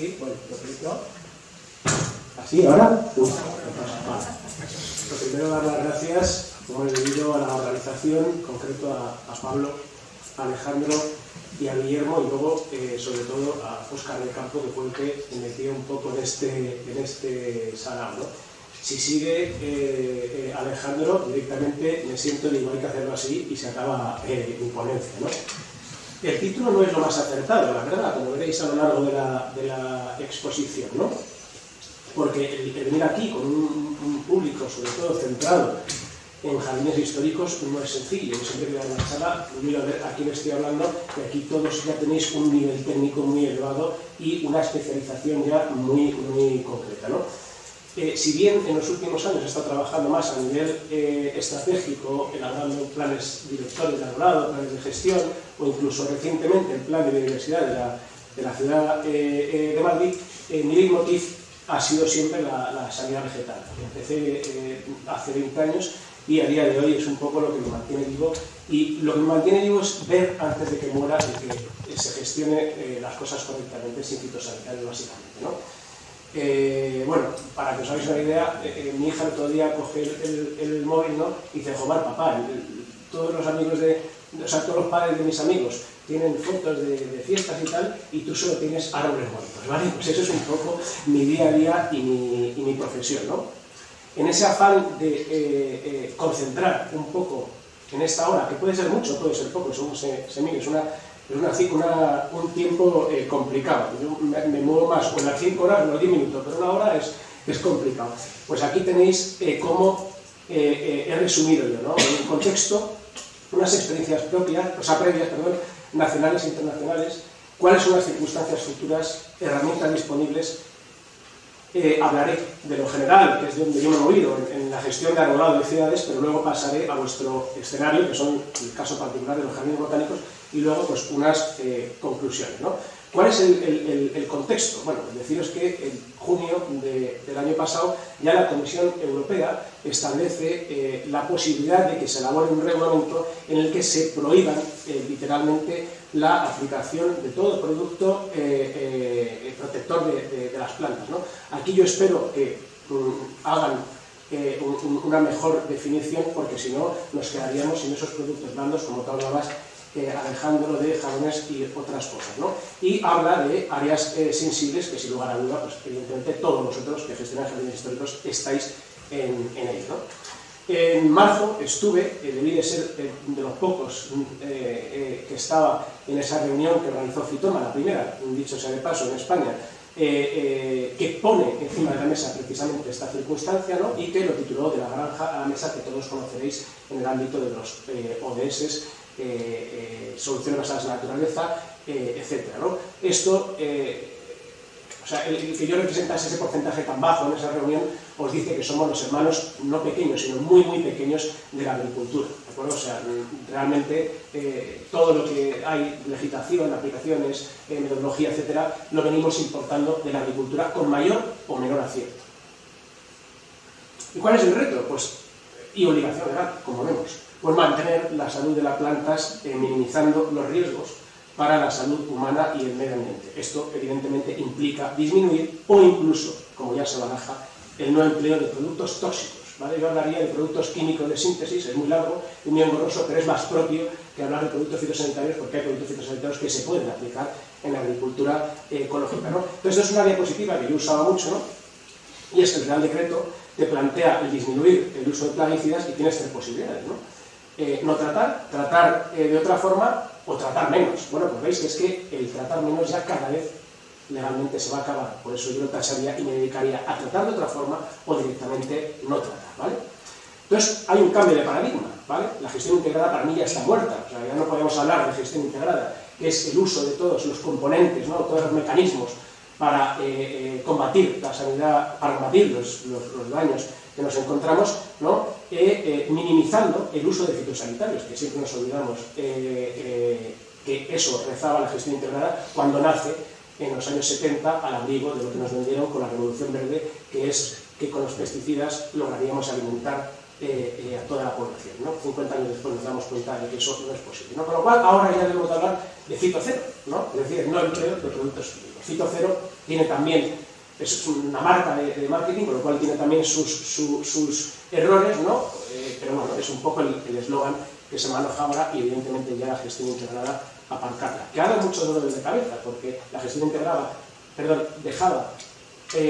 Sí, bueno, lo primero. ¿Así ahora? Vale. Lo primero, dar las gracias, como he debido, a la organización, en concreto a Pablo, a Alejandro y a Guillermo, y luego, sobre todo, a Óscar del Campo, que fue el que me metió un poco en este salado, ¿no? Si sigue Alejandro, directamente me siento, digo, hay que hacerlo así y se acaba mi ponencia, ¿no? El título no es lo más acertado, la verdad, como veréis a lo largo de la exposición, ¿no? Porque el venir aquí con un público, sobre todo centrado en jardines históricos, no es sencillo. Yo siempre que voy a una charla, miro a ver a quién estoy hablando, y aquí todos ya tenéis un nivel técnico muy elevado y una especialización ya muy concreta, ¿no? Si bien en los últimos años he estado trabajando más a nivel estratégico, elaborando planes directores de arbolado, planes de gestión, o incluso recientemente el plan de biodiversidad de la ciudad de Madrid, mi leitmotiv ha sido siempre la sanidad vegetal. Empecé hace 20 años y a día de hoy es un poco lo que me mantiene vivo, y lo que me mantiene vivo es ver antes de que muera y que se gestione las cosas correctamente sin fitosanitarios, básicamente, ¿no? Bueno, para que os hagáis una idea, mi hija el otro día coge el móvil, ¿no? Y dice: joder, papá, todos los amigos todos los padres de mis amigos tienen fotos de fiestas y tal, y tú solo tienes árboles muertos, ¿vale? Pues eso es un poco mi día a día y mi profesión, ¿no? En ese afán de concentrar un poco en esta hora, que puede ser mucho, puede ser poco, somos semillas, un tiempo complicado. Yo me muevo más con las 5 horas, los 10 minutos, pero una hora es complicado. Pues aquí tenéis cómo he resumido yo, ¿no? En un contexto, unas experiencias previas, nacionales e internacionales, cuáles son las circunstancias futuras, herramientas disponibles. Hablaré de lo general, que es de donde yo me he movido, en la gestión de arbolado de ciudades, pero luego pasaré a vuestro escenario, que son el caso particular de los jardines botánicos, y luego pues unas conclusiones, ¿no? ¿Cuál es el contexto? Bueno, deciros que en junio del año pasado ya la Comisión Europea establece la posibilidad de que se elabore un reglamento en el que se prohíban literalmente la aplicación de todo producto protector de las plantas, ¿no? Aquí yo espero que hagan una mejor definición, porque si no nos quedaríamos sin esos productos blandos, como tú hablabas, Alejandro, de jabones y otras cosas, ¿no? Y habla de áreas sensibles que, sin lugar a duda, pues evidentemente todos vosotros que gestionáis jardines históricos estáis en ello, ¿no? En marzo estuve, debí de ser de los pocos que estaba en esa reunión que organizó Fitoma, la primera, dicho sea de paso, en España, que pone encima de la mesa precisamente esta circunstancia, ¿no? Y que lo tituló De la granja a la mesa, que todos conoceréis en el ámbito de los ODS, soluciones basadas en la naturaleza, etcétera, ¿no? Esto, o sea, el que yo representase ese porcentaje tan bajo en esa reunión os dice que somos los hermanos no pequeños, sino muy pequeños de la agricultura, ¿de acuerdo? O sea, realmente todo lo que hay, legislación, aplicaciones, metodología, etcétera, lo venimos importando de la agricultura con mayor o menor acierto. ¿Y cuál es el reto? Pues, y obligación legal, como vemos, pues mantener la salud de las plantas, minimizando los riesgos para la salud humana y el medio ambiente. Esto, evidentemente, implica disminuir o incluso, como ya se baraja, el no empleo de productos tóxicos, ¿vale? Yo hablaría de productos químicos de síntesis, es muy largo y muy engorroso, pero es más propio que hablar de productos fitosanitarios, porque hay productos fitosanitarios que se pueden aplicar en la agricultura ecológica, ¿no? Entonces, esto es una diapositiva que yo usaba mucho, ¿no? Y es que el Real Decreto te plantea el disminuir el uso de plaguicidas y tienes 3 posibilidades, ¿no? No tratar de otra forma o tratar menos. Bueno, pues veis que es que el tratar menos ya cada vez legalmente se va a acabar. Por eso yo lo tacharía y me dedicaría a tratar de otra forma o directamente no tratar, ¿vale? Entonces hay un cambio de paradigma, ¿vale? La gestión integrada para mí ya está muerta. O sea, ya no podemos hablar de gestión integrada, que es el uso de todos los componentes, ¿no? Todos los mecanismos para combatir la sanidad, para combatir los daños que nos encontramos, ¿no? Minimizando el uso de fitosanitarios, que siempre nos olvidamos que eso rezaba la gestión integrada cuando nace en los años 70 al abrigo de lo que nos vendieron con la Revolución Verde, que es que con los pesticidas lograríamos alimentar a toda la población, ¿no? 50 años después nos damos cuenta de que eso no es posible, ¿no? Con lo cual ahora ya debemos de hablar de fito cero, ¿no? Es decir, no empleo de productos químicos. Fito Cero tiene también, es una marca de marketing, con lo cual tiene también sus errores, ¿no? Pero bueno, es un poco el eslogan que se maneja ahora, y evidentemente ya la gestión integrada aparcarla. Que ha dado muchos dolores de cabeza, porque la gestión integrada, dejaba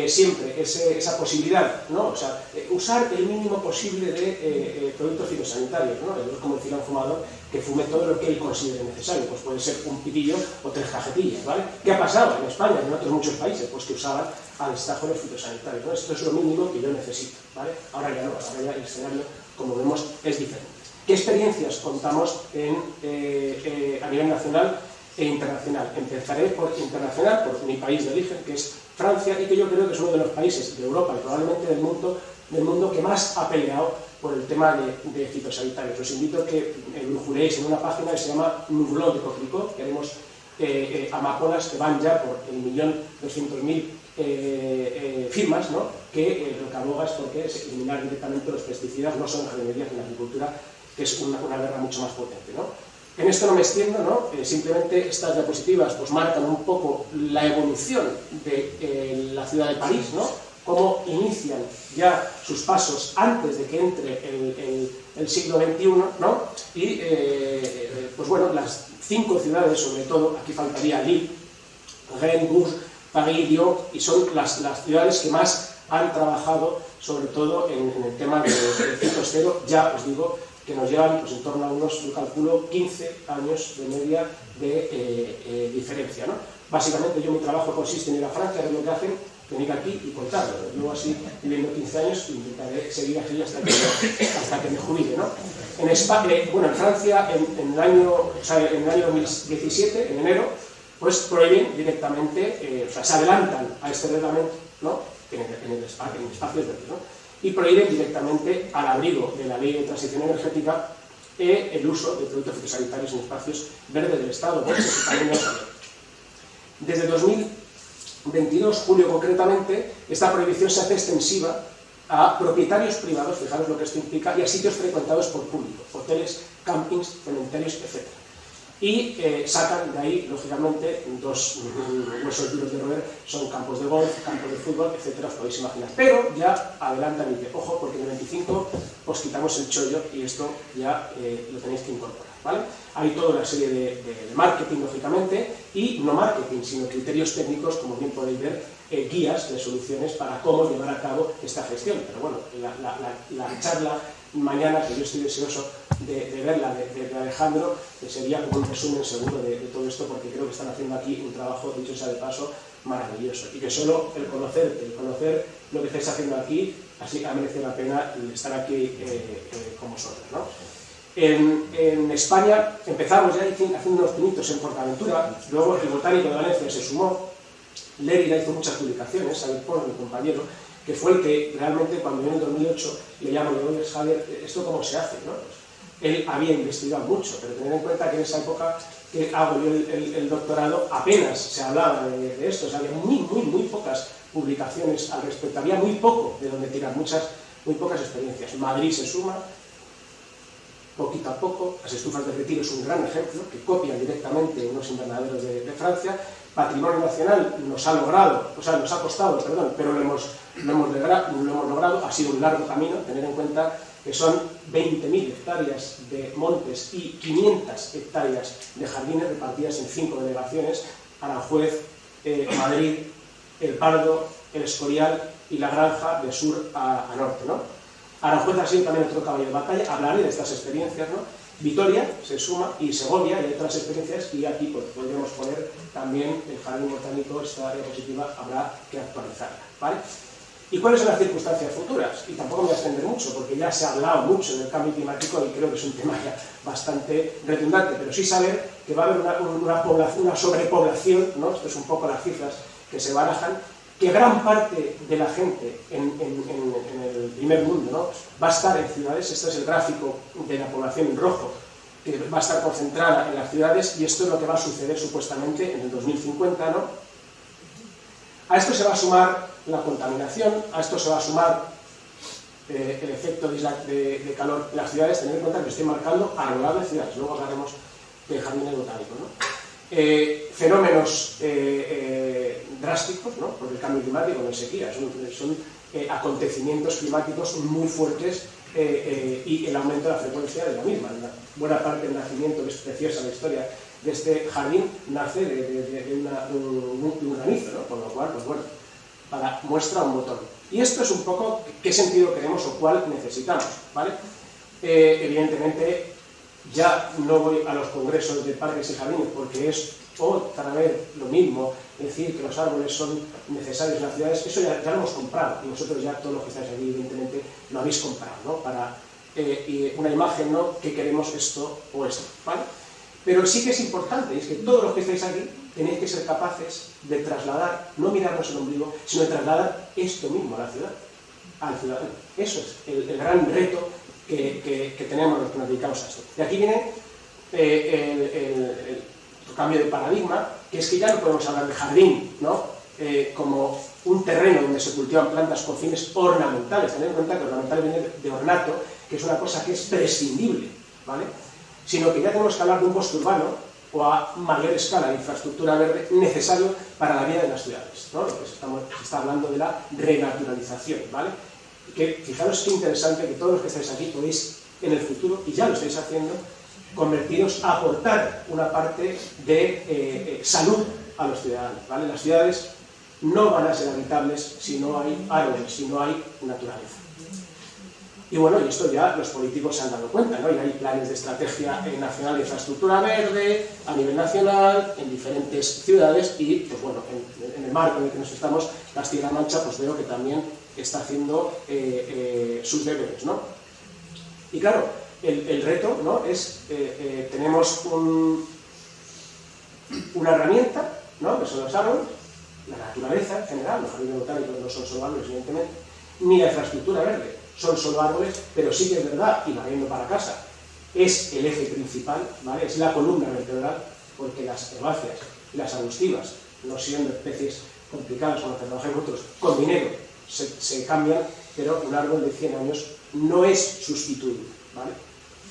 siempre esa posibilidad, ¿no? O sea, usar el mínimo posible de productos fitosanitarios, ¿no? Es como decir a un fumador que fume todo lo que él considere necesario, pues puede ser un pitillo o 3 cajetillas, ¿vale? ¿Qué ha pasado en España y en otros muchos países? Pues que usaban al destajo los fitosanitarios, ¿no? Esto es lo mínimo que yo necesito, ¿vale? Ahora ya no, ahora ya el escenario, como vemos, es diferente. ¿Qué experiencias contamos a nivel nacional e internacional? Empezaré por internacional, por mi país de origen, que es Francia, y que yo creo que es uno de los países de Europa y probablemente del mundo que más ha peleado por el tema de fitosanitarios. Os invito a que brujuléis en una página que se llama Nouvelot de Coquelicot, que haremos amapolas que van ya por 1.200.000 firmas, ¿no? Que lo que aboga es porque es eliminar directamente los pesticidas, no son ingenierías en la agricultura, que es una guerra mucho más potente, ¿no? En esto no me extiendo, ¿no? Simplemente estas diapositivas pues marcan un poco la evolución de la ciudad de París, ¿no? Cómo inician ya sus pasos antes de que entre el siglo XXI, ¿no? Y, pues bueno, las 5 ciudades, sobre todo, aquí faltaría Lille, Rennes, Bourges, París, Lyon, y son las ciudades que más han trabajado, sobre todo en el tema de fitos cero. Ya os digo que nos llevan pues, en torno a unos, yo calculo, 15 años de media de diferencia, ¿no? Básicamente yo mi trabajo consiste en ir a Francia, ver lo que hacen, venir aquí y contarlo. Luego así, viviendo 15 años, intentaré seguir aquí hasta que me jubile, ¿no? En España, bueno, en Francia, en el año 2017, en enero, pues prohíben directamente, o sea, se adelantan a este reglamento, ¿no? En espacios verdes, ¿no? Y prohíben directamente, al abrigo de la Ley de Transición Energética, el uso de productos fitosanitarios en espacios verdes del Estado. Bueno, eso también lo saben. Desde 2022, julio concretamente, esta prohibición se hace extensiva a propietarios privados, fijaros lo que esto implica, y a sitios frecuentados por público, hoteles, campings, cementerios, etc. Y sacan de ahí, lógicamente, 2 huesos duros de roer, son campos de golf, campos de fútbol, etcétera, os podéis imaginar. Pero ya adelantan y dicen, ojo, porque en el 25 os quitamos el chollo y esto ya lo tenéis que incorporar, ¿vale? Hay toda una serie de marketing, lógicamente, y no marketing, sino criterios técnicos, como bien podéis ver, guías de soluciones para cómo llevar a cabo esta gestión. Pero bueno, la charla mañana, que yo estoy deseoso de verla, de Alejandro, que sería como un resumen seguro de todo esto, porque creo que están haciendo aquí un trabajo, dicho sea de paso, maravilloso, y que solo el conocer lo que estáis haciendo aquí, así ha merecido la pena estar aquí con vosotros, ¿no? En España empezamos ya haciendo unos pinitos en Portaventura, luego el Botánico de Valencia se sumó, Lérida hizo muchas publicaciones, Xavier Pons, mi compañero, que fue el que realmente cuando yo en el 2008 le llamo y le digo, oye Javier, ¿esto cómo se hace? ¿No? Pues, él había investigado mucho, pero tener en cuenta que en esa época que hago yo el doctorado apenas se hablaba de esto, o sea, había muy pocas publicaciones al respecto, había muy poco de donde tirar, muy pocas experiencias. Madrid se suma, poquito a poco, las estufas de retiro es un gran ejemplo, que copian directamente unos invernaderos de Francia. Patrimonio Nacional nos ha logrado, o sea, nos ha costado, perdón, pero lo hemos logrado, ha sido un largo camino, tener en cuenta que son 20.000 hectáreas de montes y 500 hectáreas de jardines repartidas en 5 delegaciones, Aranjuez, Madrid, El Pardo, El Escorial y La Granja, de sur a norte, ¿no? Aranjuez ha sido también otro caballo de batalla, hablaré de estas experiencias, ¿no? Vitoria se suma, y Segovia, y otras experiencias, y aquí pues, podríamos poner también el jardín botánico, esta diapositiva habrá que actualizarla, ¿vale? ¿Y cuáles son las circunstancias futuras? Y tampoco me voy a extender mucho, porque ya se ha hablado mucho del cambio climático y creo que es un tema ya bastante redundante, pero sí saber que va a haber una sobrepoblación, ¿no? Esto es un poco las cifras que se barajan, que gran parte de la gente en el primer mundo, ¿no? Va a estar en ciudades. Este es el gráfico de la población en rojo, que va a estar concentrada en las ciudades, y esto es lo que va a suceder supuestamente en el 2050, ¿no? A esto se va a sumar la contaminación, a esto se va a sumar el efecto de calor en las ciudades. Tener en cuenta que estoy marcando arbolado de ciudades, luego hablaremos de jardines botánicos, ¿no? fenómenos drásticos, ¿no? Por el cambio climático, no sequía, son acontecimientos climáticos muy fuertes y el aumento de la frecuencia de la misma. Buena parte del nacimiento, que es preciosa la historia de este jardín, nace de un granizo, ¿no? Con lo cual, pues bueno, muestra un botón. Y esto es un poco qué sentido queremos o cuál necesitamos, ¿vale? Evidentemente, ya no voy a los congresos de parques y jardines porque es otra vez lo mismo, decir que los árboles son necesarios en las ciudades. Eso ya lo hemos comprado y vosotros ya, todos los que estáis aquí, evidentemente, lo habéis comprado, ¿no? Para una imagen, ¿no? Que queremos esto o esto, ¿vale? Pero sí que es importante, es que todos los que estáis aquí tenéis que ser capaces de trasladar, no mirarnos el ombligo, sino de trasladar esto mismo a la ciudad, al ciudadano. Eso es el gran reto que tenemos los que nos dedicamos a esto. Y aquí viene el cambio de paradigma, que es que ya no podemos hablar de jardín, ¿no? Como un terreno donde se cultivan plantas con fines ornamentales. Tened en cuenta que ornamental viene de ornato, que es una cosa que es prescindible, ¿vale? Sino que ya tenemos que hablar de un bosque urbano o a mayor escala de infraestructura verde necesario para la vida de las ciudades, ¿no? Lo que se está hablando de la renaturalización, ¿vale? Que fijaros qué interesante que todos los que estáis aquí podéis en el futuro, y ya lo estáis haciendo, convertiros a aportar una parte de salud a los ciudadanos, ¿vale? Las ciudades no van a ser habitables si no hay árboles, si no hay naturaleza. Y bueno, y esto ya los políticos se han dado cuenta, ¿no? Y hay planes de estrategia nacional de infraestructura verde a nivel nacional, en diferentes ciudades, y pues bueno, en el marco en el que nos estamos, Castilla-La Mancha, pues veo que también está haciendo sus deberes, ¿no? Y claro, el reto, ¿no? Es, tenemos una herramienta, ¿no? Que son los árboles, la naturaleza en general, los jardines botánicos no son solo árboles, evidentemente, ni la infraestructura verde, son solo árboles, pero sí que es verdad, y barriendo para casa, es el eje principal, ¿vale? Es la columna vertebral, porque las herbáceas y las arbustivas, no siendo especies complicadas como las que trabajáis vosotros, con dinero se cambian, pero un árbol de 100 años no es sustituible, ¿vale?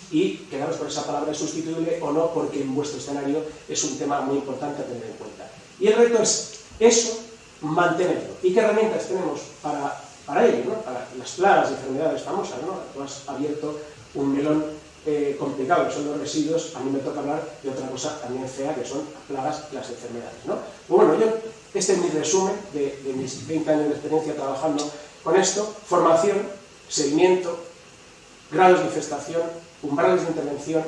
Y quedaros con esa palabra, sustituible o no, porque en vuestro escenario es un tema muy importante a tener en cuenta. Y el reto es eso, mantenerlo. ¿Y qué herramientas tenemos para ello, ¿no? Para las plagas y enfermedades famosas, ¿no? Tú has abierto un melón complicado, que son los residuos. A mí me toca hablar de otra cosa también fea, que son las plagas y las enfermedades, ¿no? Pues bueno, este es mi resumen de mis 20 años de experiencia trabajando con esto: formación, seguimiento, grados de infestación, umbrales de intervención.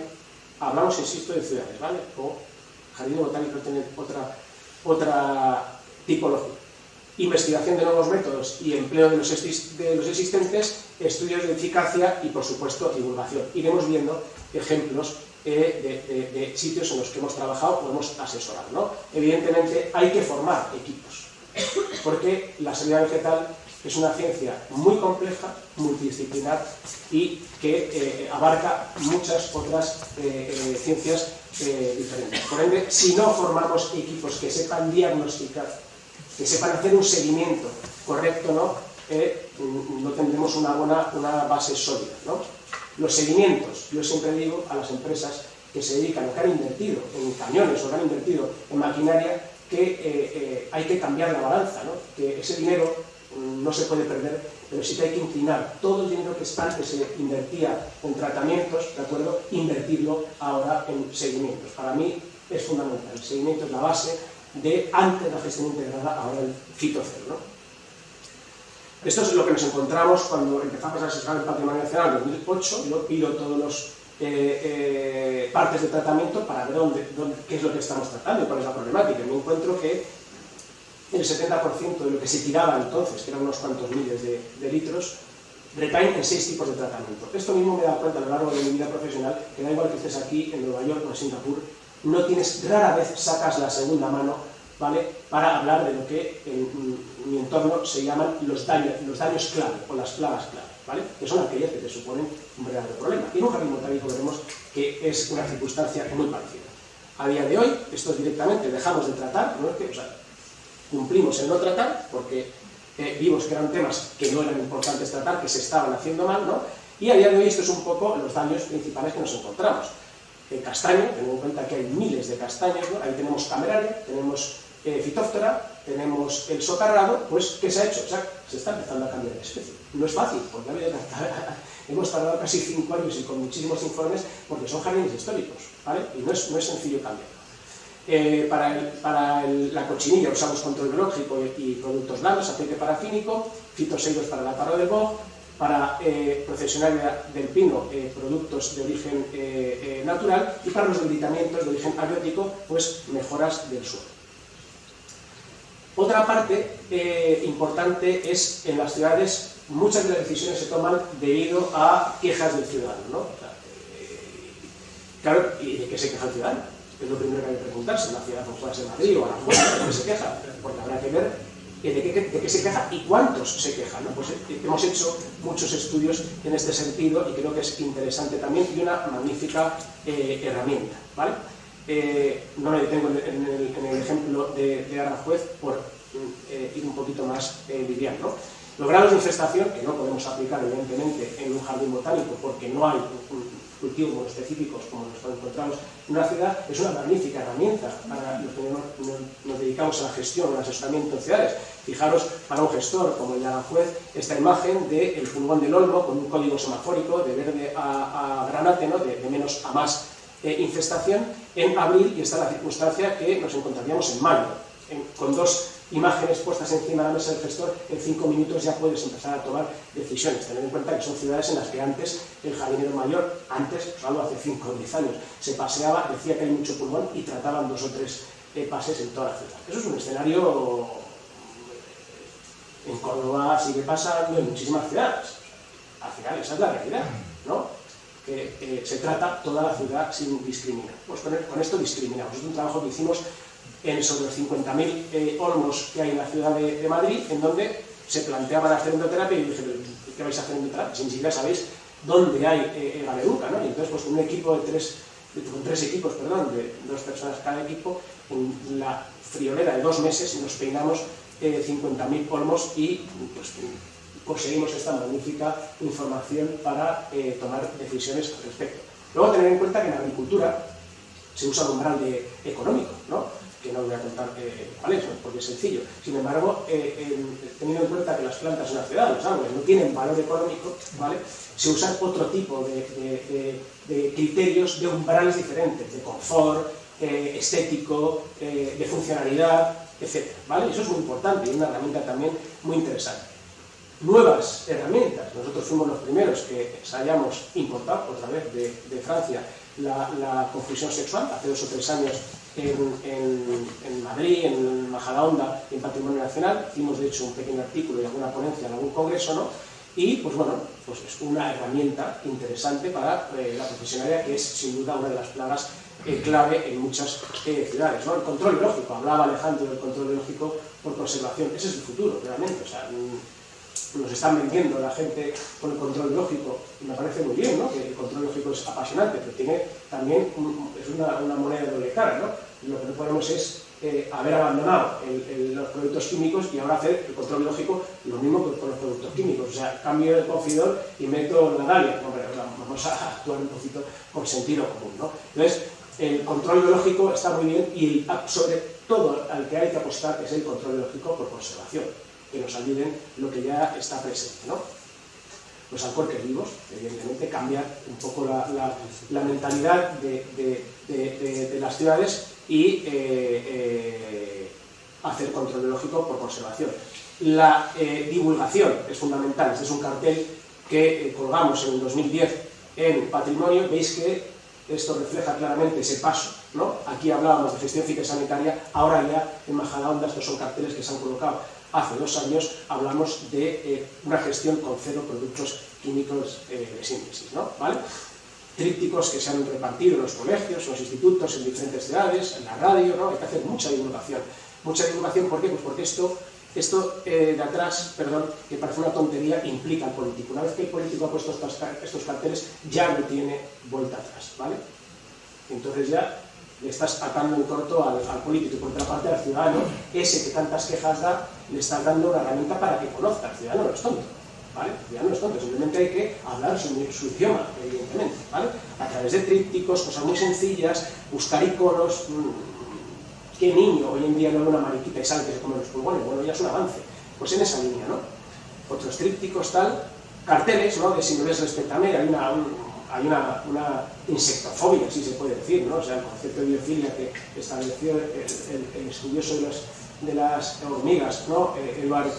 Hablamos, insisto, de ciudades, ¿vale? O jardines botánicos tienen otra tipología. Investigación de nuevos métodos y empleo de los existentes, estudios de eficacia y, por supuesto, divulgación. Iremos viendo ejemplos de sitios en los que hemos trabajado o hemos asesorado, ¿no? Evidentemente hay que formar equipos, porque la sanidad vegetal es una ciencia muy compleja, multidisciplinar y que abarca muchas otras ciencias diferentes. Por ende, si no formamos equipos que sepan diagnosticar, que sepan hacer un seguimiento correcto, ¿no? No tendremos una base sólida, ¿no? Los seguimientos, yo siempre digo a las empresas que se dedican o que han invertido en camiones o que han invertido en maquinaria, que hay que cambiar la balanza, ¿no? Que ese dinero no se puede perder, pero sí que hay que inclinar todo el dinero que antes se invertía en tratamientos, ¿de acuerdo?, invertirlo ahora en seguimientos. Para mí es fundamental, el seguimiento es la base de antes la gestión integrada, ahora el Cito cero, ¿no? Esto es lo que nos encontramos cuando empezamos a asesorar el Patrimonio Nacional en 2008. Yo pido todos los partes de tratamiento para ver qué es lo que estamos tratando y cuál es la problemática. Me encuentro que el 70% de lo que se tiraba entonces, que eran unos cuantos miles de litros, recaen en 6 tipos de tratamiento. Esto mismo me he dado cuenta a lo largo de mi vida profesional, que da igual que estés aquí, en Nueva York o en Singapur, rara vez sacas la segunda mano, ¿vale?, para hablar de lo que en mi entorno se llaman los daños clave o las plagas clave, ¿vale?, que son aquellas que te suponen un verdadero problema. Y en un jardín botánico veremos que es una circunstancia muy parecida. A día de hoy, esto directamente dejamos de tratar, ¿no? Cumplimos en no tratar, porque vimos que eran temas que no eran importantes tratar, que se estaban haciendo mal, ¿no? Y a día de hoy esto es un poco los daños principales que nos encontramos. castaño, teniendo en cuenta que hay miles de castaños, ¿no? Ahí tenemos Cameraria, tenemos Phytophthora, tenemos el socarrado. Pues ¿qué se ha hecho? O sea, se está empezando a cambiar de especie. No es fácil, porque hemos tardado casi 5 años y con muchísimos informes, porque son jardines históricos, ¿vale? Y no es sencillo cambiarlo. Para la cochinilla usamos control biológico y productos blandos, aceite parafínico, fitoseidos para la parra del boj, para procesionaria del pino, productos de origen natural, y para los debilitamientos de origen abiótico, pues mejoras del suelo. Otra parte importante es en las ciudades, muchas de las decisiones se toman debido a quejas del ciudadano, ¿no? O sea, claro, ¿y de qué se queja el ciudadano? Es lo primero que hay que preguntarse. En la ciudad como puede ser Madrid o Aranjuez, ¿de qué se queja? Porque habrá que ver de qué se queja y cuántos se quejan, ¿no? Pues hemos hecho muchos estudios en este sentido y creo que es interesante también y una magnífica herramienta, ¿vale? No me detengo en el ejemplo de Aranjuez por ir un poquito más liviano, ¿no? Los grados de infestación, que no podemos aplicar evidentemente en un jardín botánico porque no hay cultivos específicos como los encontramos en una ciudad, es una magnífica herramienta para los que nos dedicamos a la gestión, al asesoramiento en ciudades. Fijaros, para un gestor como el de Aranjuez, esta imagen del pulgón del olmo con un código semafórico de verde a granate, ¿no? de menos a más infestación en abril, y está la circunstancia que nos encontraríamos en mayo. Con dos imágenes puestas encima de la mesa del gestor, en 5 minutos ya puedes empezar a tomar decisiones. Tened en cuenta que son ciudades en las que antes el jardinero mayor, antes, os hablo hace 5 o 10 años, se paseaba, decía que hay mucho pulmón y trataban 2 o 3 pases en toda la ciudad. Eso es un escenario, en Córdoba sigue pasando, en muchísimas ciudades. Al final esa es la realidad, ¿no? Que se trata toda la ciudad sin discriminar. Pues con esto discriminamos. Es un trabajo que hicimos sobre los 50.000 olmos que hay en la ciudad de Madrid, en donde se planteaban hacer endoterapia, y dije, ¿qué vais a hacer endoterapia? Si ni siquiera sabéis dónde hay Gareduca, ¿no? Y entonces, pues con un equipo con 3 equipos, perdón, de 2 personas cada equipo, en la friolera de 2 meses nos peinamos 50.000 olmos y pues conseguimos esta magnífica información para tomar decisiones al respecto. Luego, tener en cuenta que en la agricultura se usa el umbral económico, ¿no? Que no voy a contar cuál es, porque es sencillo. Sin embargo, teniendo en cuenta que las plantas en la ciudad, los árboles, no tienen valor económico, ¿vale? Se usan otro tipo de criterios, de umbrales diferentes, de confort, estético, de funcionalidad, etc. ¿Vale? Eso es muy importante y una herramienta también muy interesante. Nuevas herramientas. Nosotros fuimos los primeros que hayamos importado, otra vez de Francia, la confusión sexual, hace 2 o 3 años en Madrid, en Majadahonda, en Patrimonio Nacional. Hicimos de hecho un pequeño artículo y alguna ponencia en algún congreso, ¿no? Y pues bueno, pues es una herramienta interesante para la profesionalidad, que es sin duda una de las plagas clave en muchas ciudades, ¿no? El control biológico, hablaba Alejandro del control biológico por conservación, ese es el futuro realmente. O sea, nos están vendiendo la gente con el control biológico, y me parece muy bien, ¿no? Que el control biológico es apasionante, pero tiene también es una moneda de doble cara, ¿no? Lo que no podemos es haber abandonado los productos químicos y ahora hacer el control biológico lo mismo que con los productos químicos. O sea, cambio de confidor y meto la Dalia. Hombre, vamos a actuar un poquito con sentido común, ¿no? Entonces, el control biológico está muy bien, y sobre todo al que hay que apostar es el control biológico por conservación, que nos ayuden lo que ya está presente, ¿no? Los alcorques vivos, evidentemente, cambian un poco la mentalidad de las ciudades y hacer control biológico por conservación. La divulgación es fundamental. Este es un cartel que colgamos en el 2010 en Patrimonio. Veis que esto refleja claramente ese paso, ¿no? Aquí hablábamos de gestión fitosanitaria, ahora ya en Majadahonda estos son carteles que se han colocado. Hace 2 años hablamos de una gestión con 0 productos químicos de síntesis, ¿no? ¿Vale? Trípticos que se han repartido en los colegios, en los institutos, en diferentes ciudades, en la radio, ¿no? Hay que hacer mucha divulgación. Mucha divulgación, ¿por qué? Pues porque esto de atrás, perdón, que parece una tontería, implica al político. Una vez que el político ha puesto estos carteles, ya no tiene vuelta atrás, ¿vale? Entonces ya le estás atando en corto al político, y por otra parte al ciudadano, ese que tantas quejas da, le estás dando una herramienta para que conozca. El ciudadano no es tonto, ¿vale? Ya no es tonto, simplemente hay que hablar su idioma, evidentemente, ¿vale? A través de trípticos, cosas muy sencillas, buscar iconos. ¿Qué niño hoy en día no ve una mariquita y sabe que se come los pulgones? Bueno, ya es un avance. Pues en esa línea, ¿no? Otros trípticos, tal, carteles, ¿no? De si me ves, respétame, hay una insectofobia, si se puede decir, ¿no? O sea, el concepto de biofilia que estableció el estudioso de las hormigas, ¿no? Edward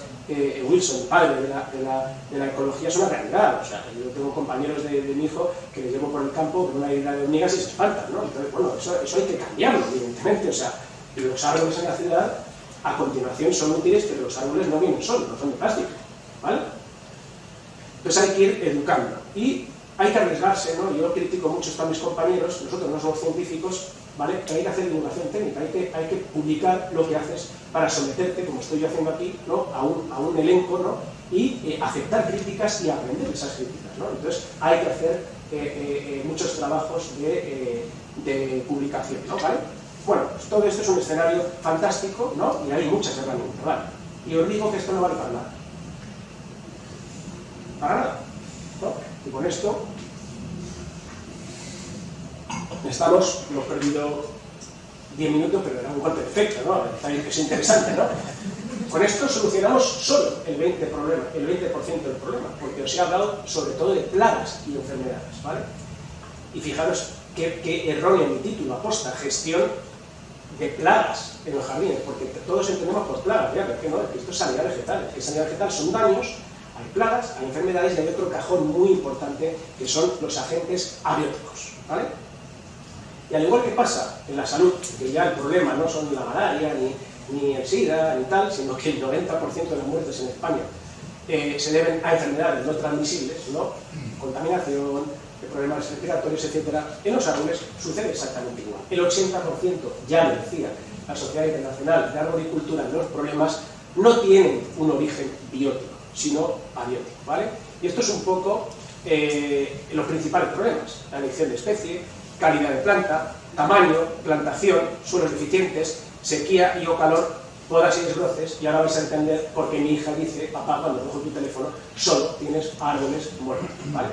Wilson, padre de la ecología, es una realidad. O sea, yo tengo compañeros de mi hijo que les llevo por el campo con una isla de hormigas y se espantan, ¿no? Entonces, bueno, eso hay que cambiarlo, evidentemente. O sea, los árboles en la ciudad, a continuación, son útiles, pero los árboles no vienen solos, no son de plástico, ¿vale? Entonces hay que ir educando. Y hay que arriesgarse, ¿no? Yo critico mucho esto a mis compañeros, nosotros no somos científicos, ¿vale? Que hay que hacer divulgación técnica, hay que publicar lo que haces para someterte, como estoy yo haciendo aquí, ¿no? a un elenco, ¿no? Y aceptar críticas y aprender esas críticas, ¿no? Entonces hay que hacer muchos trabajos de publicación, ¿no? ¿Vale? Bueno, pues todo esto es un escenario fantástico, ¿no? Y hay muchas herramientas, ¿vale? Y os digo que esto no vale para nada. Para nada, ¿no? Y con esto hemos perdido 10 minutos, pero era un golpe perfecto, ¿no? Es interesante, ¿no? Con esto solucionamos solo el 20% del problema, porque os he hablado sobre todo de plagas y enfermedades, ¿vale? Y fijaros qué erróneo mi título, aposta, gestión de plagas en los jardines, porque todos entendemos por plagas, ya, pero que no, esto es sanidad vegetal, que sanidad vegetal son daños, hay plagas, hay enfermedades y hay otro cajón muy importante que son los agentes abióticos, ¿vale? Y al igual que pasa en la salud, que ya el problema no son la malaria, ni el SIDA, ni tal, sino que el 90% de las muertes en España se deben a enfermedades no transmisibles, ¿no? Contaminación, problemas respiratorios, etc. En los árboles sucede exactamente igual. El 80%, ya lo decía la Sociedad Internacional de Arboricultura, de los problemas no tienen un origen biótico, sino abiótico, ¿vale? Y esto es un poco los principales problemas: la elección de especie, calidad de planta, tamaño, plantación, suelos deficientes, sequía y o calor, podas y desbroces. Y ahora vais a entender por qué mi hija dice: papá, cuando cojo tu teléfono solo tienes árboles muertos, ¿vale?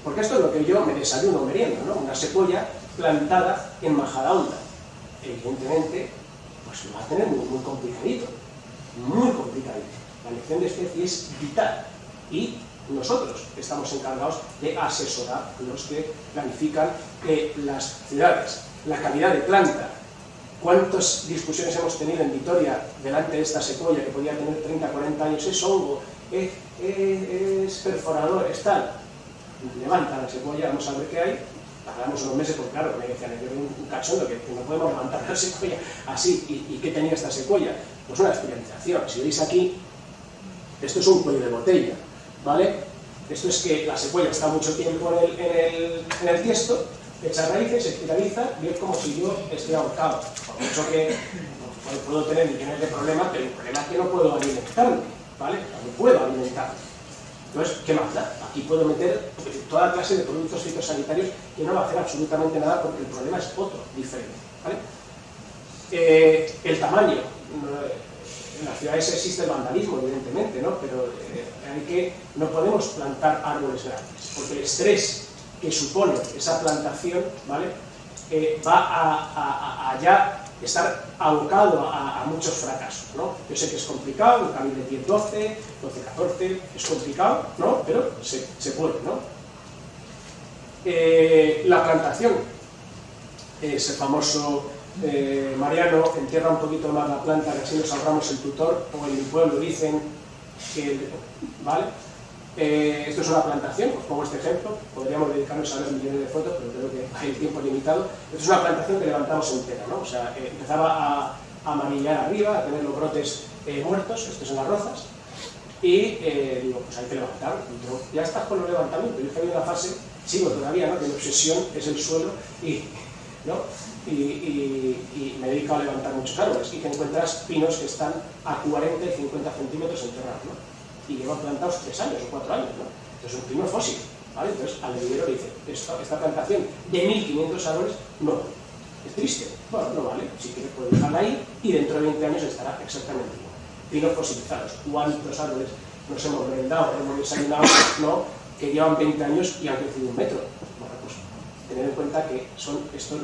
Porque esto es lo que yo me desayuno o meriendo, ¿no? Una secuoya plantada en Majadahonda. Evidentemente, pues lo va a tener muy complicadito, muy complicadito. La elección de especie es vital y nosotros estamos encargados de asesorar a los que planifican las ciudades. La calidad de planta. ¿Cuántas discusiones hemos tenido en Vitoria delante de esta secuoya que podía tener 30, 40 años? Es hongo, es perforador, es tal. Levanta la secuoya, vamos a ver qué hay. Tardamos unos meses, porque claro, me decían, yo un cachondo que no podemos levantar la secuoya así. ¿Y qué tenía esta secuoya? Pues una especialización. Si veis aquí, esto es un cuello de botella, ¿vale? Esto es que la secuoya está mucho tiempo en el tiesto, echa raíces, se espiraliza y es como si yo esté ahorcado. Por mucho que no puedo tener millones de problemas, pero el problema es que no puedo alimentarme, ¿vale? No puedo alimentarme. Entonces, ¿qué más da? Aquí puedo meter toda clase de productos fitosanitarios que no va a hacer absolutamente nada porque el problema es otro, diferente, ¿vale? El tamaño. En las ciudades existe el vandalismo, evidentemente, ¿no? Pero no podemos plantar árboles grandes, porque el estrés que supone esa plantación, ¿vale? Va a ya estar abocado a muchos fracasos, ¿no? Yo sé que es complicado, un calibre 10-12, 12-14, es complicado, ¿no? Pero se puede, ¿no? La plantación, ese famoso Mariano, entierra un poquito más la planta, que así nos ahorramos el tutor, como en mi pueblo dicen, ¿vale? Esto es una plantación, os pongo este ejemplo, podríamos dedicarnos a ver millones de fotos, pero creo que hay el tiempo limitado. Esto es una plantación que levantamos entera, ¿no? O sea, empezaba a amarillar arriba, a tener los brotes muertos, estos son las rozas, y digo, pues hay que levantar. Ya estás con los levantamientos, yo estoy en una fase, sigo todavía, ¿no? Que mi obsesión es el suelo ¿no? Y me dedico a levantar muchos árboles, y que encuentras pinos que están a 40 y 50 centímetros enterrados, ¿no? Y llevan plantados 3 años o 4 años, ¿no? Entonces es un pino fósil, ¿vale? Entonces al heredero le dice, esta plantación de 1500 árboles no vale. Es triste, bueno, no vale, si quieres puedes dejarla ahí y dentro de 20 años estará exactamente igual. Pinos fosilizados, ¿cuántos árboles nos hemos merendado, hemos desayunado, ¿no?, que llevan 20 años y han crecido 1 metro. Bueno, pues tener en cuenta que son estos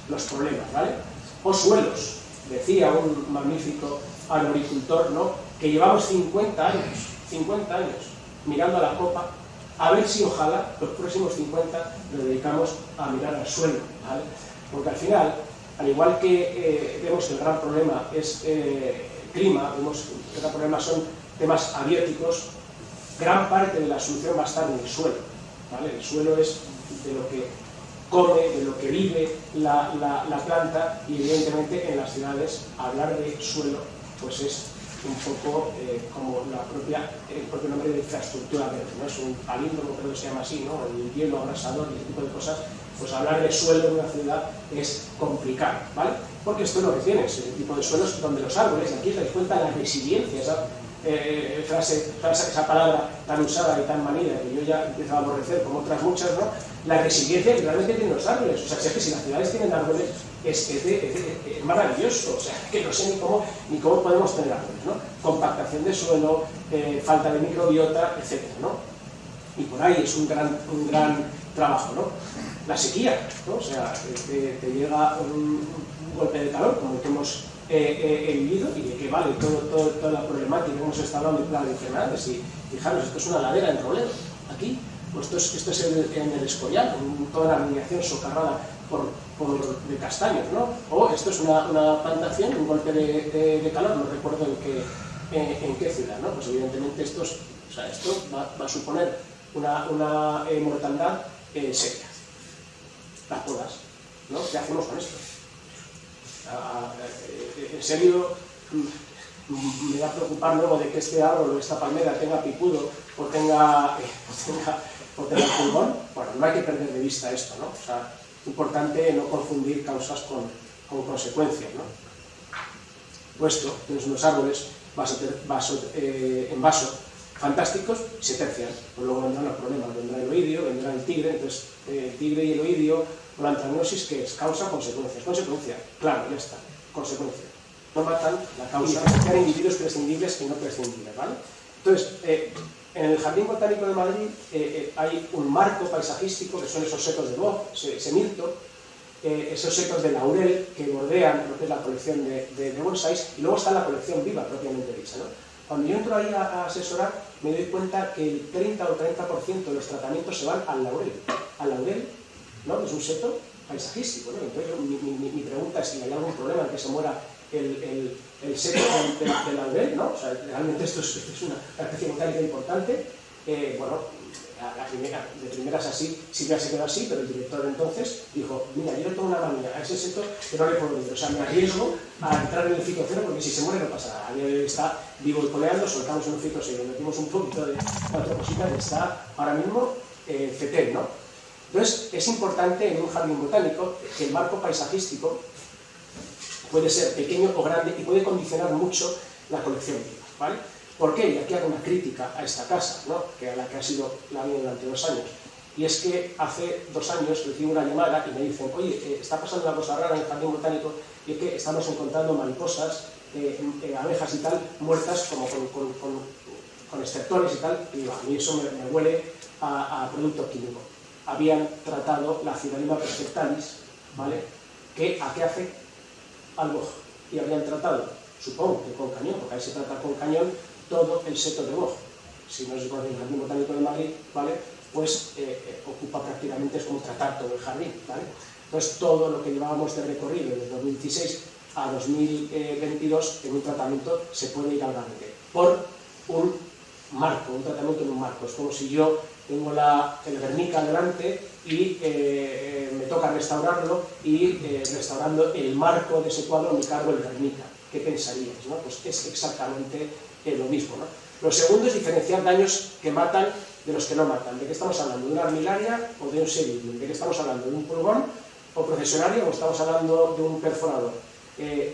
los problemas, ¿vale? O suelos. Decía un magnífico arboricultor, ¿no?, que llevamos 50 años mirando a la copa, a ver si ojalá los próximos 50 nos dedicamos a mirar al suelo, ¿vale? Porque al final, al igual que vemos que el gran problema es clima, vemos que el gran problema son temas abióticos, gran parte de la solución va a estar en el suelo, ¿vale? El suelo es de lo que come, de lo que vive la planta, y evidentemente en las ciudades hablar de suelo pues es un poco como el propio nombre de infraestructura verde, ¿no? Es un palíndromo, creo que se llama así, ¿no? El hielo abrasador y ese tipo de cosas. Pues hablar de suelo en una ciudad es complicado, ¿vale? Porque esto es lo que tienes, ese tipo de suelos donde los árboles, aquí os dais cuenta de la resiliencia, esa palabra tan usada y tan manida que yo ya empiezo a aborrecer, como otras muchas, ¿no? La resiliencia que realmente tienen los árboles. O sea, si es que si las ciudades tienen árboles, es maravilloso. O sea, que no sé ni cómo podemos tener árboles, ¿no? Compactación de suelo, falta de microbiota, etcétera, ¿no? Y por ahí es un gran trabajo, ¿no? La sequía, ¿no? O sea, te llega un golpe de calor, como el que hemos vivido, y de qué vale toda la problemática que hemos estado hablando de plagas de enfermedades. Y fijaros, esto es una ladera en Rolero, aquí, pues esto es en el Escorial, toda la alineación socarrada de castaños, ¿no? O esto es una plantación, un golpe de calor, no recuerdo en qué ciudad, ¿no? Pues evidentemente esto va a suponer una mortandad seria. Las podas, ¿no? ¿Qué hacemos con esto? En serio, me va a preocupar luego de que este árbol o esta palmera tenga picudo o tenga pulgón. Bueno, no hay que perder de vista esto, ¿no? O sea, es importante no confundir causas con consecuencias, ¿no? Puesto, tienes unos árboles en vaso fantásticos, se tercian, pues luego vendrán los problemas, vendrá el oidio, vendrá el tigre, entonces el tigre y el oidio, o la antragnosis, que es causa, consecuencia, claro, ya está, consecuencia. No matan la causa, hay individuos prescindibles y no prescindibles, ¿vale? Entonces, en el Jardín Botánico de Madrid hay un marco paisajístico, que son esos setos de boj, ese mirto, esos setos de laurel que bordean lo que es la colección de bonsáis, y luego está la colección viva, propiamente dicha, ¿no? Cuando yo entro ahí a asesorar, me doy cuenta que el 30 o 30% de los tratamientos se van al laurel. Al laurel, ¿no?, que es un seto paisajístico, ¿no? Entonces, mi pregunta es si hay algún problema en que se muera el seto del laurel, ¿no? O sea, realmente esto es una especie botánica importante. Bueno, de primeras así, sí que se quedó así, pero el director entonces dijo: mira, yo le tengo una manía a ese seto que no le puedo ir, o sea, me arriesgo a entrar en el fitocero porque si se muere no pasa nada. A día de hoy está vivo y coleando, soltamos un fitocero, metimos un poquito de otra cosita y está ahora mismo fetén, ¿no? Entonces, es importante en un jardín botánico que el marco paisajístico puede ser pequeño o grande y puede condicionar mucho la colección viva, ¿vale? ¿Por qué? Y aquí hago una crítica a esta casa, ¿no?, que a la que ha sido la mía durante 2 años. Y es que hace 2 años recibo una llamada y me dicen: oye, está pasando una cosa rara en el jardín botánico, y es que estamos encontrando mariposas, abejas y tal, muertas como con estertores y tal. Y digo, a mí eso me huele a producto químico. Habían tratado la Cydalima perfectalis, ¿vale?, ¿a qué hace? Al boj. Y habían tratado, supongo que con cañón, porque ahí se trata con cañón, todo el seto de boj. Si no se conoce el Jardín Botánico de Madrid, ¿vale?, pues ocupa prácticamente, es como tratar todo el jardín, ¿vale? Entonces, todo lo que llevábamos de recorrido desde 2016 a 2022 en un tratamiento se puede ir al garete por un marco, un tratamiento en un marco. Es como si yo tengo el Guernica delante y me toca restaurarlo, y restaurando el marco de ese cuadro me cargo el Guernica. ¿Qué pensarías, no? Pues es exactamente lo mismo, ¿no? Lo segundo es diferenciar daños que matan de los que no matan. ¿De qué estamos hablando? ¿De una armillaria o de un seridium? ¿De qué estamos hablando? ¿De un pulgón o procesionario o estamos hablando de un perforador? ¿De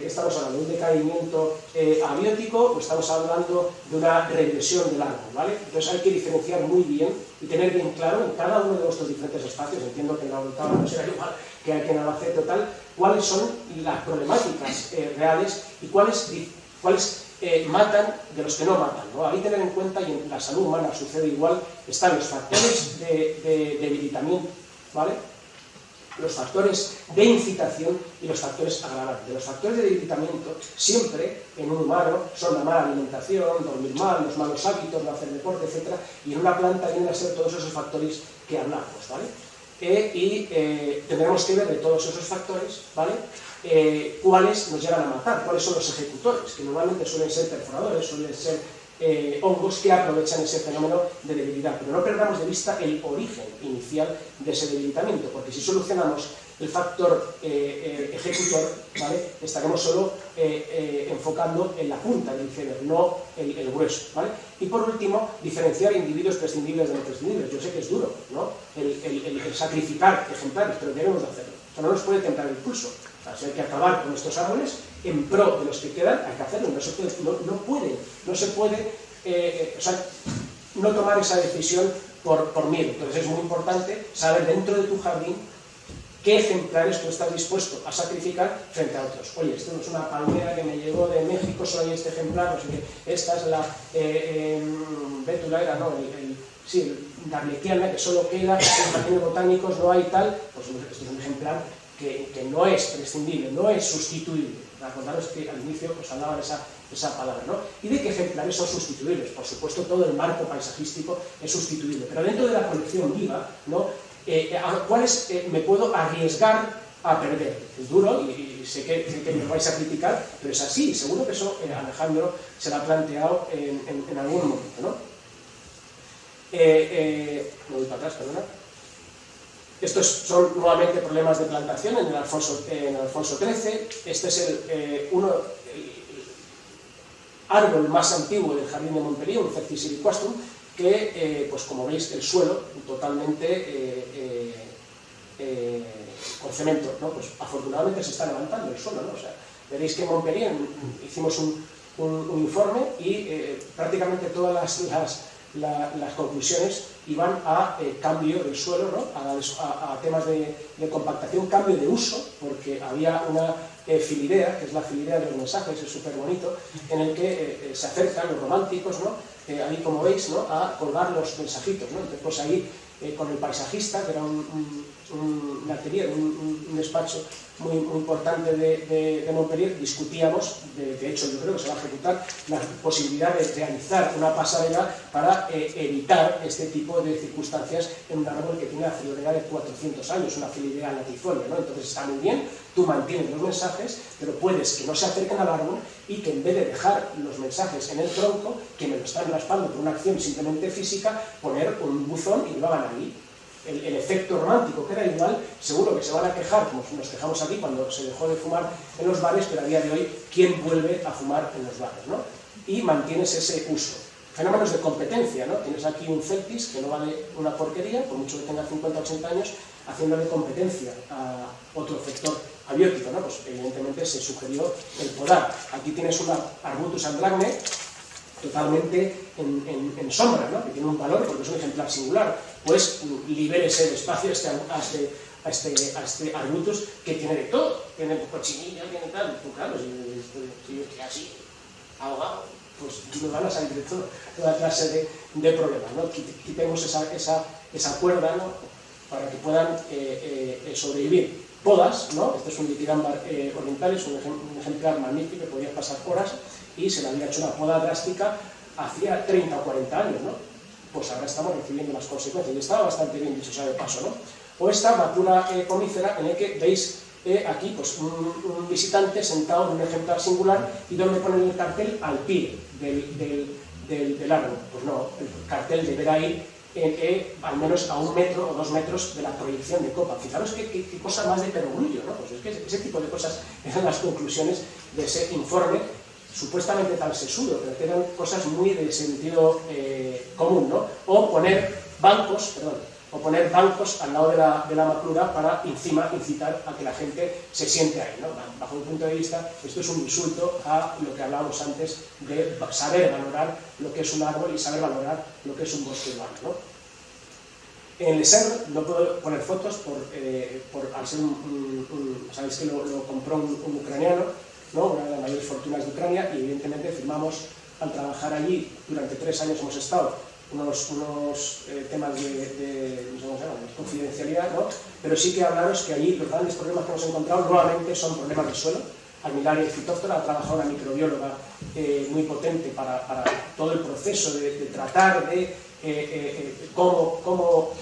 qué estamos hablando? ¿De un decaimiento abiótico o estamos hablando de una regresión del árbol, ¿vale? Entonces hay que diferenciar muy bien y tener bien claro en cada uno de nuestros diferentes espacios, entiendo que en la voluntad no será igual que en Albacete o tal, cuáles son las problemáticas reales y cuáles matan de los que no matan, ¿no? Ahí tener en cuenta, y en la salud humana sucede igual, están los factores de debilitamiento, ¿vale? Los factores de incitación y los factores agravantes. Los factores de debilitamiento siempre en un humano son la mala alimentación, dormir mal, los malos hábitos, no hacer deporte, etc. Y en una planta vienen a ser todos esos factores que hablamos, ¿vale? Tendremos que ver de todos esos factores, ¿vale? Cuáles nos llevan a matar, cuáles son los ejecutores, que normalmente suelen ser perforadores, suelen ser hongos que aprovechan ese fenómeno de debilidad. Pero no perdamos de vista el origen inicial de ese debilitamiento, porque si solucionamos el factor ejecutor, ¿vale? Estaremos solo enfocando en la punta del iceberg, no el grueso, ¿vale? Y por último, diferenciar individuos prescindibles de no prescindibles. Yo sé que es duro, ¿no? El sacrificar ejemplares, pero debemos de hacerlo. O sea, no nos puede temblar el pulso. O sea, si hay que acabar con estos árboles, en pro de los que quedan, hay que hacerlo. No se puede no tomar esa decisión por miedo. Entonces es muy importante saber dentro de tu jardín qué ejemplares tú estás dispuesto a sacrificar frente a otros. Oye, esto es una palmera que me llegó de México, solo hay este ejemplar, no sé qué. Esta es la betulaera, ¿no? La arlequiana, que solo queda en jardines botánicos, no hay tal. Pues esto es un ejemplar que no es prescindible, no es sustituible. Acordaros que al inicio os hablaba de esa palabra, ¿no? ¿Y de qué ejemplares son sustituibles? Por supuesto, todo el marco paisajístico es sustituible, pero dentro de la colección viva, ¿no? ¿A cuáles me puedo arriesgar a perder? Es duro y sé que me vais a criticar, pero es así. Seguro que eso Alejandro se lo ha planteado en algún momento, ¿no? Me voy para atrás, perdona. Estos son nuevamente problemas de plantación en el Alfonso XIII. Este es el árbol más antiguo del jardín de Montpellier, un Cercis siliquastrum, que, pues como veis, el suelo totalmente con cemento, ¿no? Pues afortunadamente se está levantando el suelo, ¿no? O sea, veréis que en Montpellier hicimos un informe y prácticamente todas las conclusiones iban a cambio del suelo, ¿no? a temas de compactación, cambio de uso, porque había una filidea, que es la filidea de los mensajes, es súper bonito, en el que se acercan los románticos, ¿no? Ahí como veis, ¿no? A colgar los mensajitos, ¿no? Entonces pues ahí con el paisajista, que era un atelier, un despacho muy importante de Montpellier, discutíamos, de hecho yo creo que se va a ejecutar, la posibilidad de realizar una pasarela para evitar este tipo de circunstancias en un árbol que tiene la friolera de 400 años, una filidea latifolia, ¿no? Entonces está muy bien, tú mantienes los mensajes, pero puedes que no se acerquen al árbol y que en vez de dejar los mensajes en el tronco, que me lo están raspando por una acción simplemente física, poner un buzón y lo hagan ahí. El efecto romántico queda igual, seguro que se van a quejar, como nos quejamos aquí cuando se dejó de fumar en los bares, pero a día de hoy, ¿quién vuelve a fumar en los bares, ¿no? Y mantienes ese uso. Fenómenos de competencia, ¿no? Tienes aquí un Celtis que no vale una porquería, por mucho que tenga 50 o 80 años, haciéndole competencia a otro sector abiótico, ¿no? Pues evidentemente se sugirió el podar. Aquí tienes una Arbutus andragne totalmente en sombra, ¿no? Que tiene un valor porque es un ejemplar singular, pues libérese despacio a este Arbutus que tiene de todo, tiene cochinilla, tiene tal, pues claro, si yo estoy así, ahogado, pues nos van a salir de toda clase de problemas, ¿no? Quitemos esa cuerda, ¿no? Para que puedan sobrevivir. Podas, ¿no? Este es un Dithyrambar orientalis, un ejemplar magnífico que podía pasar horas y se le había hecho una poda drástica hacía 30 o 40 años, ¿no? Pues ahora estamos recibiendo las consecuencias y estaba bastante bien dicho sea de paso, ¿no? O esta Vacuna conífera en el que veis aquí pues, un visitante sentado en un ejemplar singular y donde ponen el cartel al pie del árbol. Pues no, el cartel deberá ir al menos a 1 metro o 2 metros de la proyección de copa. Fijaros qué cosa más de perogrullo, ¿no? Pues es que ese tipo de cosas eran las conclusiones de ese informe, supuestamente tan sesudo, pero que eran cosas muy de sentido común, ¿no? O poner bancos al lado de la maclura para encima incitar a que la gente se siente ahí, ¿no? Bajo mi punto de vista, esto es un insulto a lo que hablábamos antes de saber valorar lo que es un árbol y saber valorar lo que es un bosque urbano, ¿no? En el Serre no puedo poner fotos al ser sabéis que lo compró un ucraniano, ¿no? Una de las mayores fortunas de Ucrania, y evidentemente firmamos, al trabajar allí, durante 3 años hemos estado, unos temas de confidencialidad, ¿no? Pero sí que hablaros que allí los grandes problemas que hemos encontrado nuevamente son problemas de suelo. Armillaria Phytophthora ha trabajado una microbióloga muy potente para todo el proceso de tratar de cómo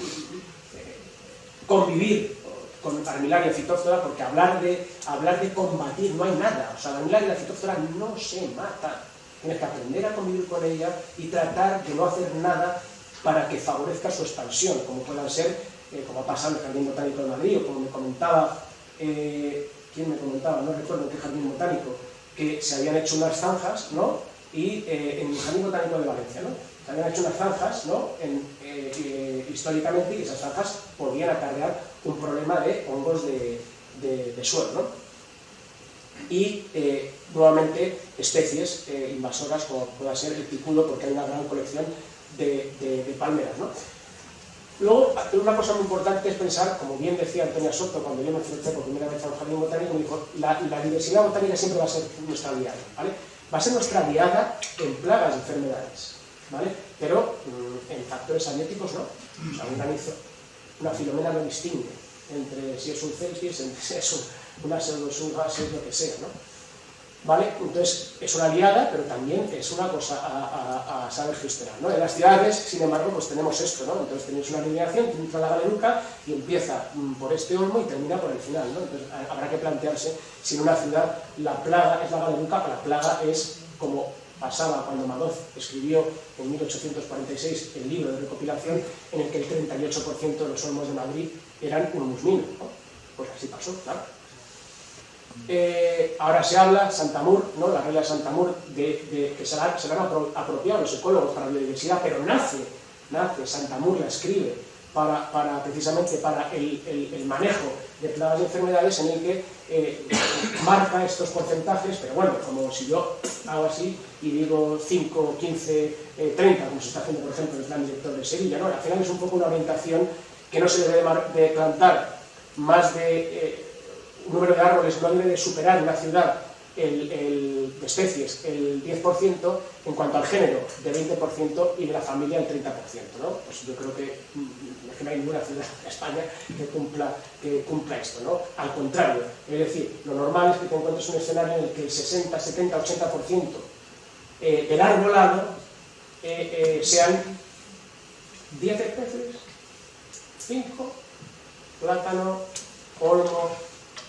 convivir con Armillaria Phytophthora, porque hablar de combatir no hay nada. O sea, la Armillaria Phytophthora no se mata. Tienes que aprender a convivir con ella y tratar de no hacer nada para que favorezca su expansión, como puedan ser, como ha pasado en el Jardín Botánico de Madrid, o como me comentaba, ¿quién me comentaba? No recuerdo qué jardín botánico, que se habían hecho unas zanjas, ¿no? Y en el Jardín Botánico de Valencia, ¿no? Se habían hecho unas zanjas, ¿no? Históricamente, y esas zanjas podían acarrear un problema de hongos de suelo, ¿no? Y nuevamente especies invasoras como pueda ser el picudo, porque hay una gran colección de palmeras, ¿no? Luego, una cosa muy importante es pensar, como bien decía Antonia Soto cuando yo me enfrenté por primera vez a un jardín botánico, me dijo, la diversidad botánica siempre va a ser nuestra aliada, ¿vale? Va a ser nuestra aliada en plagas y enfermedades, ¿vale? Pero en factores abióticos no. O sea, un granizo, una filomena no distingue entre si es un celtis, entre si es una pseudosunga, si es lo que sea, ¿no? ¿Vale? Entonces, es una aliada, pero también es una cosa a saber gestionar, ¿no? En las ciudades, sin embargo, pues tenemos esto, ¿no? Entonces tenéis una alineación, que entra la galeruca y empieza por este olmo y termina por el final, ¿no? Entonces, habrá que plantearse si en una ciudad la plaga es la galeruca, la plaga es como pasaba cuando Madoz escribió en 1846 el libro de recopilación en el que el 38% de los olmos de Madrid eran un musmino, ¿no? Pues así pasó, claro. Ahora se habla, Santamur, ¿no? La regla de Santamur, que se la han apropiado los ecólogos para la biodiversidad, pero nace Santamur la escribe precisamente para el manejo de plagas y enfermedades, en el que marca estos porcentajes, pero bueno, como si yo hago así y digo 5, 15, 30, como se está haciendo por ejemplo en el plan director de Sevilla, ¿no? Al final es un poco una orientación que no se debe de plantar más de un número de árboles, no debe de superar en una ciudad de especies el 10%, en cuanto al género de 20% y de la familia el 30%, ¿no? Pues yo creo que no hay ninguna ciudad en España que cumpla esto, ¿no? Al contrario, es decir, lo normal es que te encuentres un escenario en el que el 60, 70, 80% del arbolado sean 10 especies, 5, plátano, olmo,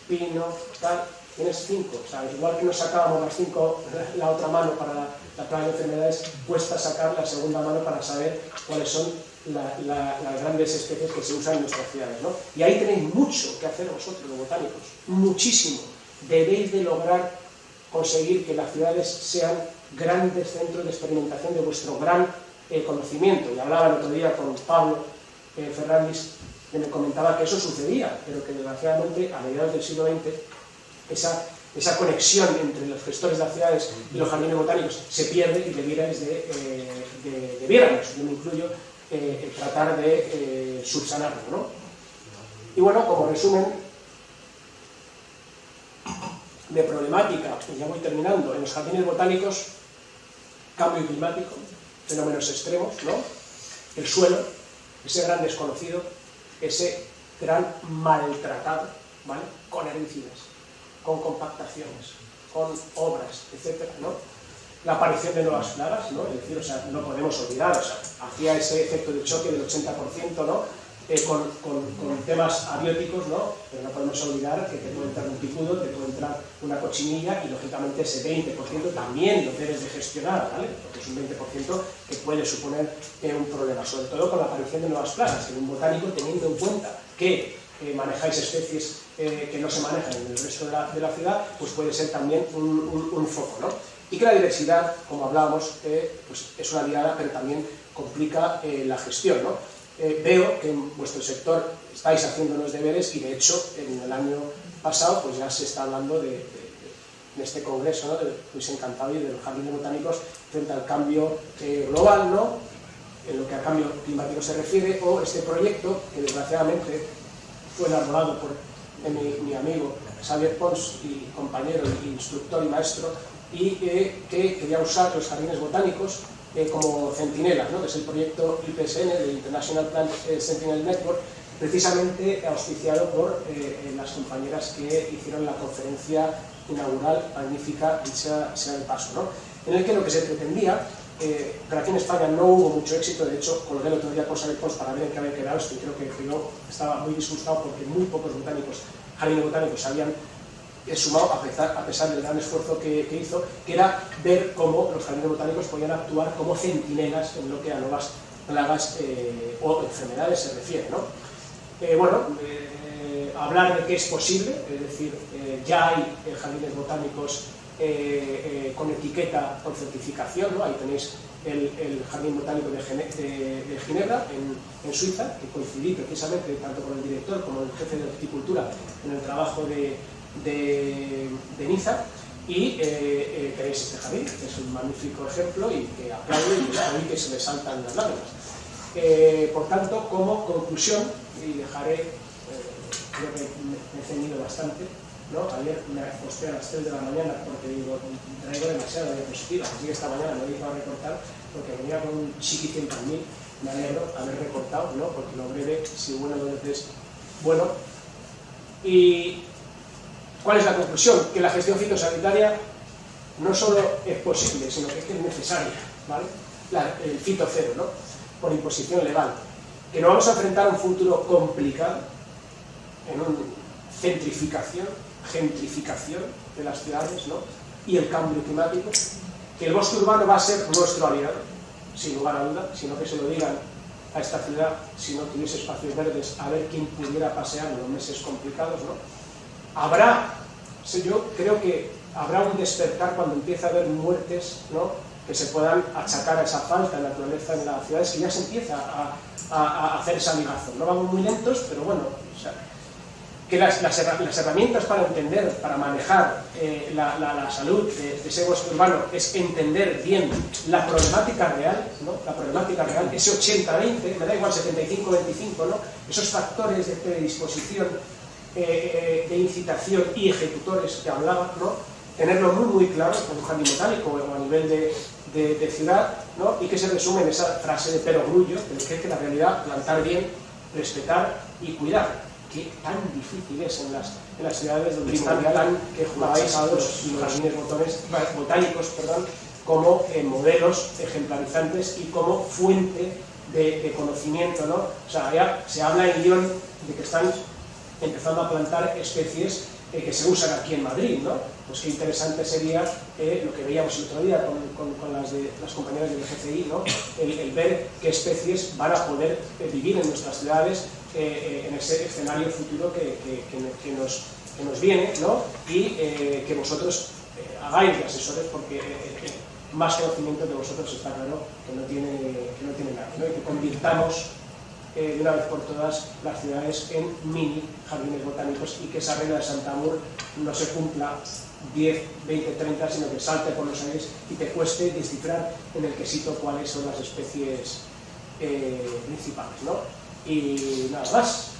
pino, tal. Tienes 5, o sea, igual que nos sacábamos las 5, la otra mano para la plaga de enfermedades, cuesta sacar la segunda mano para saber cuáles son las grandes especies que se usan en nuestras ciudades, ¿no? Y ahí tenéis mucho que hacer vosotros, los botánicos, muchísimo. Debéis de lograr conseguir que las ciudades sean grandes centros de experimentación de vuestro gran conocimiento. Y hablaba el otro día con Pablo Ferrandis, que me comentaba que eso sucedía, pero que desgraciadamente a mediados del siglo XX esa conexión entre los gestores de las ciudades y los jardines botánicos se pierde y debiéramos, yo me incluyo, tratar de subsanarlo, ¿no? Y bueno, como resumen de problemática, y ya voy terminando, en los jardines botánicos, cambio climático, fenómenos extremos, ¿no? El suelo, ese gran desconocido, ese gran maltratado, ¿vale? Con herbicidas, con compactaciones, con obras, etcétera, ¿no? La aparición de nuevas plagas, ¿no? Es decir, o sea, no podemos olvidar, o sea, hacía ese efecto de choque del 80%, ¿no? Con temas abióticos, ¿no? Pero no podemos olvidar que te puede entrar un picudo, te puede entrar una cochinilla y lógicamente ese 20% también lo debes de gestionar, ¿vale? Porque es un 20% que puede suponer un problema, sobre todo con la aparición de nuevas plagas, en un botánico, teniendo en cuenta que manejáis especies que no se manejan en el resto de la ciudad, pues puede ser también un foco, ¿no? Y que la diversidad, como hablábamos, pues es una aliada, pero también complica la gestión, ¿no? Veo que en vuestro sector estáis haciendo los deberes y de hecho en el año pasado pues ya se está hablando de este congreso, ¿no? De Luis Encantado y de los jardines botánicos frente al cambio global, ¿no? En lo que a cambio climático se refiere, o este proyecto que desgraciadamente fue elaborado por mi amigo Xavier Pons, y compañero, instructor y maestro, y que quería usar los jardines botánicos como centinelas, ¿no? Que es el proyecto IPSN, del International Plant Sentinel Network, precisamente auspiciado por las compañeras que hicieron la conferencia inaugural, magnífica, dicha sea de paso, ¿no? En el que lo que se pretendía, pero aquí en España no hubo mucho éxito. De hecho, colgué el otro día con Xavier Pons para ver en qué había quedado esto, y creo que yo estaba muy disgustado porque muy pocos jardines botánicos se habían sumado, a pesar del gran esfuerzo que hizo, que era ver cómo los jardines botánicos podían actuar como centinelas en lo que a nuevas plagas o enfermedades se refiere, ¿no? Hablar de que es posible, es decir, ya hay jardines botánicos con etiqueta, con certificación, ¿no? Ahí tenéis el Jardín Botánico de Ginebra, en Suiza, que coincidí precisamente tanto con el director como el jefe de horticultura en el trabajo de Niza, y tenéis este jardín, que es un magnífico ejemplo y que aplaudo, y oí que se me saltan las lágrimas. Por tanto, como conclusión, y dejaré, creo que me he ceñido bastante, ¿no? Ayer me acosté a las 3 de la mañana porque digo, traigo demasiada diapositiva, así que esta mañana me he dedicado a recortar porque venía con un chiqui 100.000, me alegro haber recortado, ¿no? Porque lo breve, si bueno, dos veces bueno. ¿Y cuál es la conclusión? Que la gestión fitosanitaria no solo es posible, sino que es necesaria, ¿vale? El fito cero, ¿no? Por imposición legal. Que nos vamos a enfrentar a un futuro complicado, en una gentrificación de las ciudades, ¿no? Y el cambio climático, que el bosque urbano va a ser nuestro aliado, sin lugar a duda, sino que se lo digan a esta ciudad, si no tuviese espacios verdes, a ver quién pudiera pasear en los meses complicados, ¿no? Yo creo que habrá un despertar cuando empiece a haber muertes, ¿no? Que se puedan achacar a esa falta de naturaleza en las ciudades, que ya se empieza a hacer esa ligación. No vamos muy lentos, pero bueno, o sea, que las herramientas para entender, para manejar la salud de ese bosque urbano es entender bien la problemática real, ¿no? La problemática real, ese 80-20, me da igual 75-25, ¿no? Esos factores de predisposición, de incitación y ejecutores que hablaba, ¿no? Tenerlo muy claro con un jardín botánico o a nivel de ciudad, ¿no? Y que se resume en esa frase de perogrullo, que es que la realidad, plantar bien, respetar y cuidar. Qué tan difícil es en las ciudades donde están tan machacados los jardines botánicos, como modelos ejemplarizantes y como fuente de conocimiento, ¿no? O sea, ya se habla en Lyon de que están empezando a plantar especies que se usan aquí en Madrid, ¿no? Pues qué interesante sería lo que veíamos el otro día con las compañeras del GCI, ¿no? El ver qué especies van a poder vivir en nuestras ciudades en ese escenario futuro que nos viene, ¿no? Y que vosotros hagáis de asesores, porque más conocimiento de vosotros está claro que no tiene nadie, ¿no? Y que convirtamos de una vez por todas las ciudades en mini jardines botánicos, y que esa regla de Saint-Amour no se cumpla 10, 20, 30, sino que salte por los aires y te cueste descifrar en el quesito cuáles son las especies principales, ¿no? Y nada más.